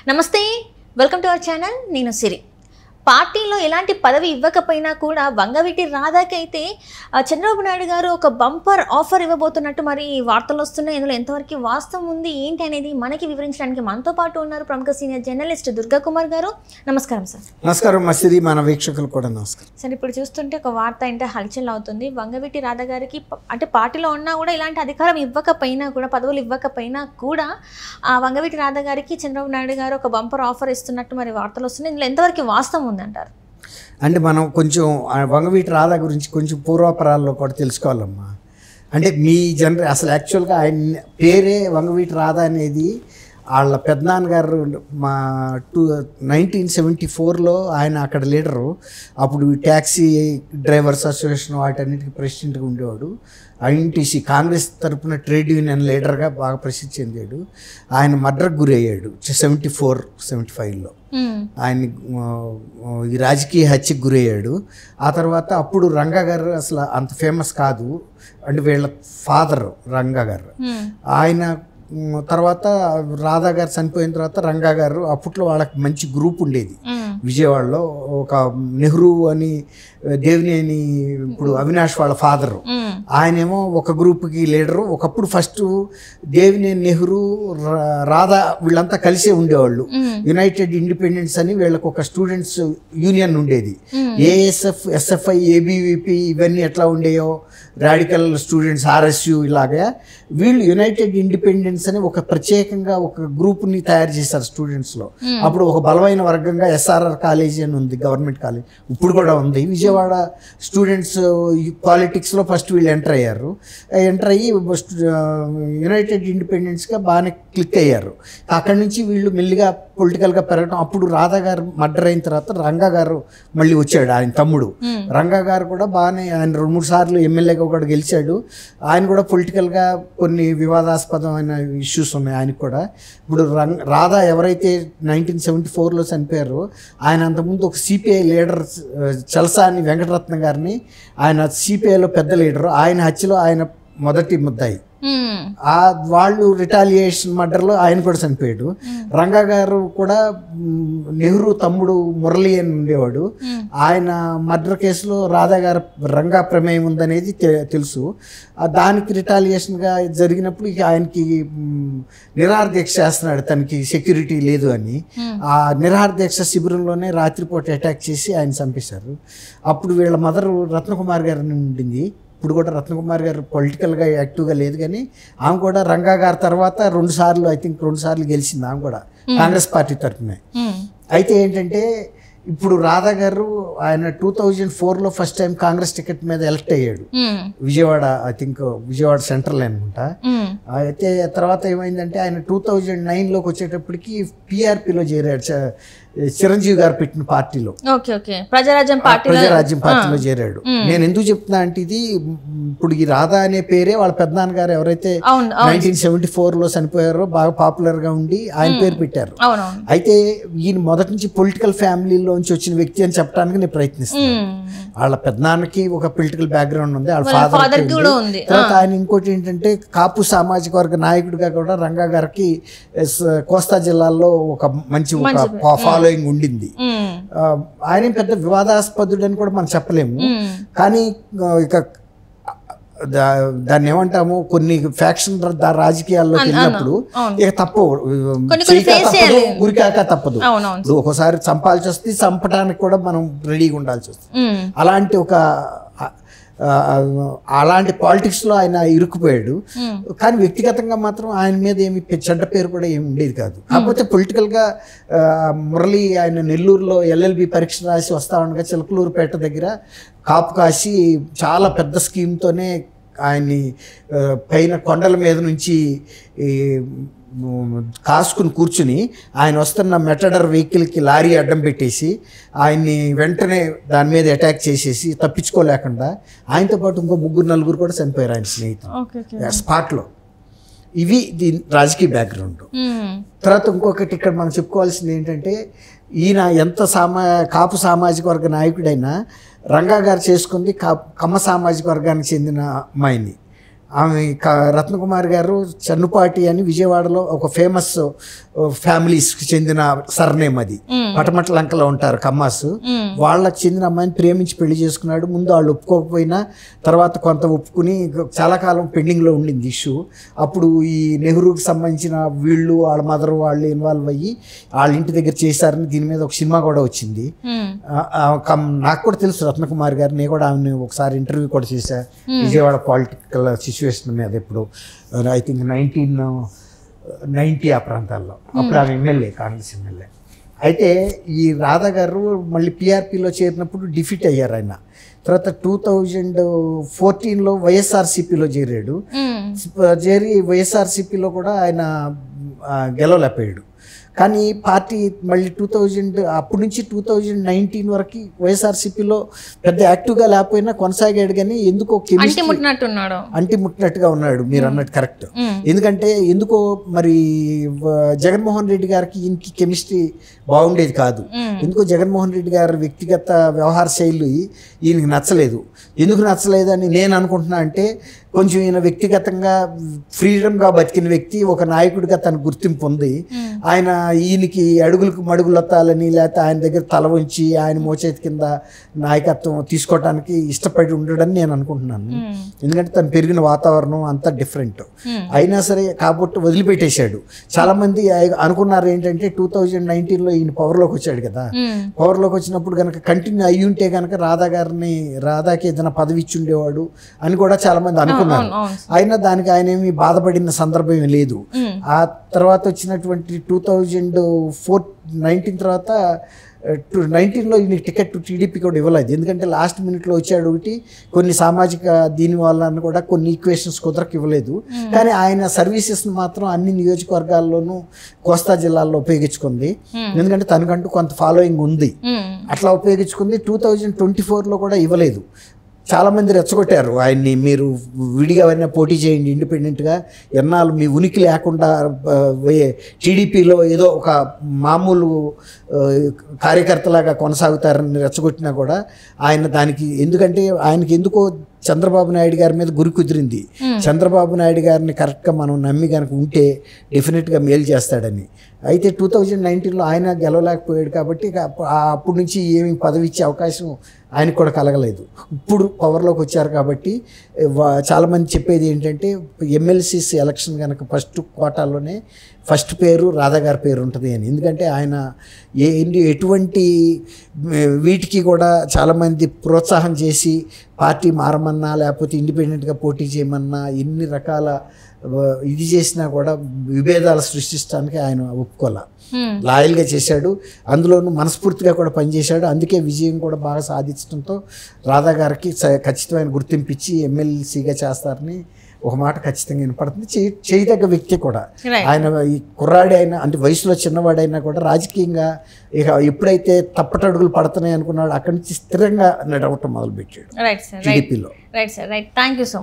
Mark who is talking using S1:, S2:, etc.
S1: నమస్తే, welcome to our channel. నేను సిరి. పార్టీలో ఎలాంటి పదవి ఇవ్వకపోయినా కూడా వంగవీటి రాధాకైతే చంద్రబాబు నాయుడు గారు ఒక బంపర్ ఆఫర్ ఇవ్వబోతున్నట్టు మరి వార్తలు వస్తున్నాయి. ఇందులో ఎంతవరకు వాస్తవం ఉంది ఏంటి అనేది మనకి వివరించడానికి మనతో పాటు ఉన్నారు ప్రముఖ సీనియర్ జర్నలిస్ట్ దుర్గా కుమార్ గారు. నమస్కారం సార్.
S2: నమస్కారం మసిరి, మన వీక్షకులు కూడా నమస్కారం
S1: సార్. ఇప్పుడు చూస్తుంటే ఒక వార్త అంటే హల్చల్ అవుతుంది. వంగవీటి రాధా గారికి అంటే పార్టీలో ఉన్నా కూడా ఇలాంటి అధికారం ఇవ్వకపోయినా కూడా, పదవులు ఇవ్వకపోయినా కూడా ఆ వంగవీటి రాధా గారికి చంద్రబాబు నాయుడు గారు ఒక బంపర్ ఆఫర్ ఇస్తున్నట్టు మరి వార్తలు వస్తున్నాయి. ఇందులో ఎంతవరకు వాస్తవం ఉందంటారు?
S2: అంటే మనం కొంచెం వంగవీటి రాధా గురించి కొంచెం పూర్వాపరాల్లో కూడా తెలుసుకోవాలమ్మా. అంటే మీ అసలు యాక్చువల్గా ఆయన పేరే వంగవీటి రాధా అనేది వాళ్ళ పెద్దనాన్నగారు మా 1974లో ఆయన అక్కడ లీడరు. అప్పుడు ట్యాక్సీ డ్రైవర్స్ అసోసియేషన్ వాటన్నిటికీ ప్రెసిడెంట్గా ఉండేవాడు. ఐఎన్టీసీ కాంగ్రెస్ తరఫున ట్రేడ్ యూనియన్ లీడర్గా బాగా ప్రసిద్ధి చెందాడు. ఆయన మర్డర్కి గురి అయ్యాడు 74-75లో. ఆయన ఈ రాజకీయ హత్యకు గురయ్యాడు. ఆ తర్వాత అప్పుడు రంగా గారు అసలు అంత ఫేమస్ కాదు. అంటే వీళ్ళ ఫాదర్ రంగా గారు, ఆయన తర్వాత రాధా గారు చనిపోయిన తర్వాత రంగా గారు, అప్పట్లో వాళ్ళకి మంచి గ్రూప్ ఉండేది విజయవాడలో. ఒక నెహ్రూ అని దేవినేని, ఇప్పుడు అవినాష్ వాళ్ళ ఫాదరు, ఆయనేమో ఒక గ్రూప్కి లీడరు. ఒకప్పుడు ఫస్ట్ దేవినేని నెహ్రూ, రాధా వీళ్ళంతా కలిసే ఉండేవాళ్ళు. యునైటెడ్ ఇండిపెండెన్స్ అని వీళ్ళకి ఒక స్టూడెంట్స్ యూనియన్ ఉండేది. ఏఎస్ఎఫ్, ఎస్ఎఫ్ఐ, ఏబీవీపీ ఇవన్నీ ఎట్లా ఉండేయో, రాడికల్ స్టూడెంట్స్, ఆర్ఎస్యు ఇలాగా, వీళ్ళు యునైటెడ్ ఇండిపెండెన్స్ అని ఒక ప్రత్యేకంగా ఒక గ్రూప్ని తయారు చేశారు స్టూడెంట్స్లో. అప్పుడు ఒక బలమైన వర్గంగా ఎస్ఆర్ఆర్ కాలేజీ అని ఉంది, గవర్నమెంట్ కాలేజ్, ఇప్పుడు కూడా ఉంది. విజయవాడ స్టూడెంట్స్ పాలిటిక్స్లో ఫస్ట్ వీళ్ళు ఎంటర్ అయ్యారు. ఎంటర్ అయ్యి యునైటెడ్ ఇండిపెండెన్స్గా బాగానే క్లిక్ అయ్యారు. అక్కడి నుంచి వీళ్ళు మెల్లిగా పొలిటికల్గా పెరగడం. అప్పుడు రాధా గారు మర్డర్ అయిన తర్వాత రంగా గారు మళ్ళీ వచ్చాడు, ఆయన తమ్ముడు. రంగా గారు కూడా బాగానే, ఆయన 2-3 సార్లు ఎమ్మెల్యేగా కూడా గెలిచాడు. ఆయన కూడా పొలిటికల్గా కొన్ని వివాదాస్పదమైన ఇష్యూస్ ఉన్నాయి ఆయనకు కూడా. ఇప్పుడు రాధా ఎవరైతే 1974లో చనిపోయారో, ఆయన అంతకుముందు ఒక సిపిఐ లీడర్ చలసాని వెంకటరత్న గారిని, ఆయన సిపిఐలో పెద్ద లీడరు, ఆయన హత్యలో ఆయన మొదటి ముద్దాయి. వాళ్ళు రిటాలియేషన్ మర్డర్లో ఆయన కూడా చనిపోయాడు. రంగా గారు కూడా నెహ్రూ తమ్ముడు మురళి అని ఉండేవాడు. ఆయన మర్డర్ కేసులో రాధా గారు రంగా ప్రమేయం ఉందనేది తెలుసు. దానికి రిటాలియేషన్గా జరిగినప్పుడు ఇక ఆయనకి నిరాహార దీక్ష చేస్తున్నాడు, తనకి సెక్యూరిటీ లేదు అని. ఆ నిరాహార దీక్ష శిబిరంలోనే రాత్రిపూట అటాక్ చేసి ఆయన చంపేశారు. అప్పుడు వీళ్ళ మదర్ రత్నకుమార్ గారిని ఉండింది. ఇప్పుడు కూడా రత్నకుమార్ గారు పొలిటికల్గా యాక్టివ్గా లేదు, కానీ ఆమె కూడా రంగా గారి తర్వాత 2 సార్లు గెలిచింది. ఆమె కూడా కాంగ్రెస్ పార్టీ తరఫునే. అయితే ఏంటంటే ఇప్పుడు రాధా గారు ఆయన 2004లో ఫస్ట్ టైం కాంగ్రెస్ టికెట్ మీద ఎలక్ట్ అయ్యాడు విజయవాడ, విజయవాడ సెంట్రల్ అనుకుంటా. అయితే తర్వాత ఏమైందంటే ఆయన 2009లోకి వచ్చేటప్పటికి పిఆర్పిలో చేరాడు, చిరంజీవి గారు పెట్టిన పార్టీలో, ప్రజారాజ్యం పార్టీలో చేరాడు. నేను ఎందుకు చెప్తున్నా అంటే, ఇది ఇప్పుడు ఈ రాధా అనే పేరే వాళ్ళ పెద్దనాన్నగారు ఎవరైతే 1974లో చనిపోయారో బాగా పాపులర్ గా ఉండి ఆయన పేరు పెట్టారు. అయితే ఈయన మొదటి నుంచి పొలిటికల్ ఫ్యామిలీలోంచి వచ్చిన వ్యక్తి అని చెప్పడానికి నేను ప్రయత్నిస్తున్నాను. వాళ్ళ పెద్దనాన్నకి ఒక పొలిటికల్ బ్యాక్గ్రౌండ్ ఉంది, వాళ్ళ ఫాదర్ ఉంది. తర్వాత ఆయన ఇంకోటి ఏంటంటే కాపు సామాజిక వర్గ నాయకుడిగా కూడా రంగా గారికి కోస్తా జిల్లాలో ఒక మంచి ఫాలోయింగ్ ఉండింది. ఆయన పెద్ద వివాదాస్పదుడు అని కూడా మనం చెప్పలేము. కానీ ఇక దాన్ని ఏమంటాము, కొన్ని ఫ్యాక్షన్ రాజకీయాల్లోకి వెళ్ళినప్పుడు ఇక గురికాక తప్పదు. ఒకసారి చంపాల్సి వస్తే చంపడానికి కూడా మనం రెడీగా ఉండాల్సి వస్తుంది. అలాంటి పాలిటిక్స్లో ఆయన ఇరుక్కుపోయాడు. కానీ వ్యక్తిగతంగా మాత్రం ఆయన మీద ఏమి చెడ్డ పేరు కూడా ఏమి ఉండేది కాదు. కాకపోతే పొలిటికల్గా మురళి ఆయన నెల్లూరులో ఎల్ఎల్బి పరీక్ష రాసి వస్తా ఉండగా చిలకలూరుపేట దగ్గర కాపు కాసి చాలా పెద్ద స్కీమ్తోనే ఆయన్ని పైన కొండల మీద నుంచి కాసుకుని కూర్చుని ఆయన వస్తున్న మెటడర్ వెహికల్కి లారీ అడ్డం పెట్టేసి ఆయన్ని వెంటనే దాని మీద అటాక్ చేసేసి తప్పించుకోలేకుండా ఆయనతో పాటు ఇంకో 3-4 కూడా చనిపోయారు ఆయన స్నేహితులు స్పాట్లో. ఇవి దీని రాజకీయ బ్యాక్గ్రౌండ్. తర్వాత ఇంకొకటి ఇక్కడ మనం చెప్పుకోవాల్సింది ఏంటంటే, ఈయన ఎంత కాపు సామాజిక వర్గ నాయకుడైనా రంగా గారు చేసుకుంది కమ్మ సామాజిక వర్గానికి చెందిన అమ్మాయిని. ఆమె రత్నకుమారి గారు చన్నుపాటి అని విజయవాడలో ఒక ఫేమస్ ఫ్యామిలీస్కి చెందిన సర్నేమ్ అది. పటమట లంకలో ఉంటారు కమ్మాస్. వాళ్ళకి చెందిన అమ్మాయిని ప్రేమించి పెళ్లి చేసుకున్నాడు. ముందు వాళ్ళు ఒప్పుకోకపోయినా తర్వాత కొంత ఒప్పుకుని చాలా కాలం పెండింగ్లో ఉండింది ఇష్యూ. అప్పుడు ఈ నెహ్రూకి సంబంధించిన వీళ్ళు వాళ్ళ మదర్ వాళ్ళు ఇన్వాల్వ్ అయ్యి వాళ్ళ ఇంటి దగ్గర చేశారని దీని మీద ఒక సినిమా కూడా వచ్చింది. నాకు కూడా తెలుసు రత్నకుమారి గారు, నేను కూడా ఆమెను ఒకసారి ఇంటర్వ్యూ కూడా చేశా విజయవాడ పొలిటికల్ సిచ్యువేషన్ మీద. ఎప్పుడు ఐ థింక్ 1990 ఆ ప్రాంతాల్లో. అప్పుడు ఆమె ఎమ్మెల్యే, కాంగ్రెస్ ఎమ్మెల్యే. అయితే ఈ రాధా గారు మళ్ళీ పిఆర్పిలో చేరినప్పుడు డిఫీట్ అయ్యారు ఆయన. తర్వాత 2014లో వైఎస్ఆర్సీపీలో చేరాడు. చేరి వైఎస్ఆర్సీపీలో కూడా ఆయన గెలవలేకపోయాడు. కానీ పార్టీ మళ్ళీ అప్పటి నుంచి 2019 వరకు వైఎస్ఆర్సీపీలో పెద్ద యాక్టివ్గా లేకపోయినా కొనసాగాడు. కానీ ఎందుకో అంటిముట్టినట్టుగా ఉన్నాడు. మీరు అన్నట్టు కరెక్ట్. ఎందుకో మరి జగన్మోహన్ రెడ్డి గారికి ఈయనకి కెమిస్ట్రీ బాగుండేది కాదు. ఎందుకో జగన్మోహన్ రెడ్డి గారి వ్యక్తిగత వ్యవహార శైలి ఈయనకి నచ్చలేదు. ఎందుకు నచ్చలేదు అని నేను అనుకుంటున్నా అంటే, కొంచెం ఈయన వ్యక్తిగతంగా ఫ్రీడమ్గా బతికిన వ్యక్తి, ఒక నాయకుడిగా తన గుర్తింపు ఉంది. ఆయన ఈయనకి అడుగులకు మడుగులొత్తాలని లేకపోతే ఆయన దగ్గర తల ఉంచి ఆయన మోచేతి కింద నాయకత్వం తీసుకోవడానికి ఇష్టపడి ఉండడని నేను అనుకుంటున్నాను. ఎందుకంటే తను పెరిగిన వాతావరణం అంతా డిఫరెంట్. అయినా సరే కాబట్టి వదిలిపెట్టేశాడు. చాలామంది అనుకున్నారు ఏంటంటే 2019లో ఈయన పవర్లోకి వచ్చాడు కదా, పవర్లోకి వచ్చినప్పుడు కనుక కంటిన్యూ అయ్యి ఉంటే కనుక రాధాకి ఏదైనా పదవి ఇచ్చి ఉండేవాడు అని కూడా చాలామంది అనుకున్నారు. అయినా దానికి ఆయన ఏమి బాధపడిన సందర్భం లేదు. ఆ తర్వాత వచ్చినటువంటి 2019 తర్వాత 19లో ఈయన టికెట్ టీడీపీ కూడా ఇవ్వలేదు. ఎందుకంటే లాస్ట్ మినిట్లో వచ్చాడు ఒకటి, కొన్ని సామాజిక దీని వల్ల కూడా కొన్ని ఈక్వేషన్స్ కుదరకు ఇవ్వలేదు. కానీ ఆయన సర్వీసెస్ని మాత్రం అన్ని నియోజకవర్గాల్లోనూ కోస్తా జిల్లాల్లో ఉపయోగించుకుంది. ఎందుకంటే తనకంటూ కొంత ఫాలోయింగ్ ఉంది, అట్లా ఉపయోగించుకుంది. 2024లో కూడా ఇవ్వలేదు. చాలామంది రెచ్చగొట్టారు ఆయన్ని, మీరు విడిగా అయినా పోటీ చేయండి ఇండిపెండెంట్గా, ఎన్నాళ్ళు మీ ఉనికి లేకుండా టీడీపీలో ఏదో ఒక మామూలు కార్యకర్తలాగా కొనసాగుతారని రెచ్చగొట్టినా కూడా ఆయన దానికి, ఎందుకంటే ఆయనకి ఎందుకో చంద్రబాబు నాయుడు గారి మీద గురి కుదిరింది. చంద్రబాబు నాయుడు గారిని కరెక్ట్గా మనం నమ్మి కనుక ఉంటే డెఫినెట్గా మేలు చేస్తాడని. అయితే 2019లో ఆయన గెలవలేకపోయాడు కాబట్టి అప్పటి నుంచి ఏమి పదవి ఇచ్చే అవకాశం ఆయనకు కూడా కలగలేదు. ఇప్పుడు పవర్లోకి వచ్చారు కాబట్టి చాలామంది చెప్పేది ఏంటంటే, ఎమ్మెల్సీస్ ఎలక్షన్ కనుక ఫస్ట్ కోటాలోనే ఫస్ట్ పేరు రాధాగారి పేరు ఉంటుంది అని. ఎందుకంటే ఆయన ఎటువంటి వీటికి కూడా చాలామంది ప్రోత్సాహం చేసి పార్టీ మారమన్నా లేకపోతే ఇండిపెండెంట్గా పోటీ చేయమన్నా ఎన్ని రకాల ఇది చేసినా కూడా విభేదాలు సృష్టించడానికి ఆయన ఒప్పుకోలే. లాయల్గా చేశాడు, అందులోనూ మనస్ఫూర్తిగా కూడా పనిచేశాడు. అందుకే విజయం కూడా బాగా సాధించడంతో రాధా గారికి ఖచ్చితమైన గుర్తింపు ఇచ్చి ఎమ్మెల్సీగా చేస్తారని ఒక మాట ఖచ్చితంగా వినపడుతుంది. చేయదగ్గ వ్యక్తి కూడా ఆయన. ఈ కుర్రాడి అయినా, అంటే వయసులో చిన్నవాడైనా కూడా రాజకీయంగా ఇక ఎప్పుడైతే తప్పటడుగులు పడుతున్నాయి అనుకున్నాడు, అక్కడి నుంచి స్థిరంగా నడవటం మొదలుపెట్టాడు టీడీపీలో.
S1: Right sir, right. Thank you so much.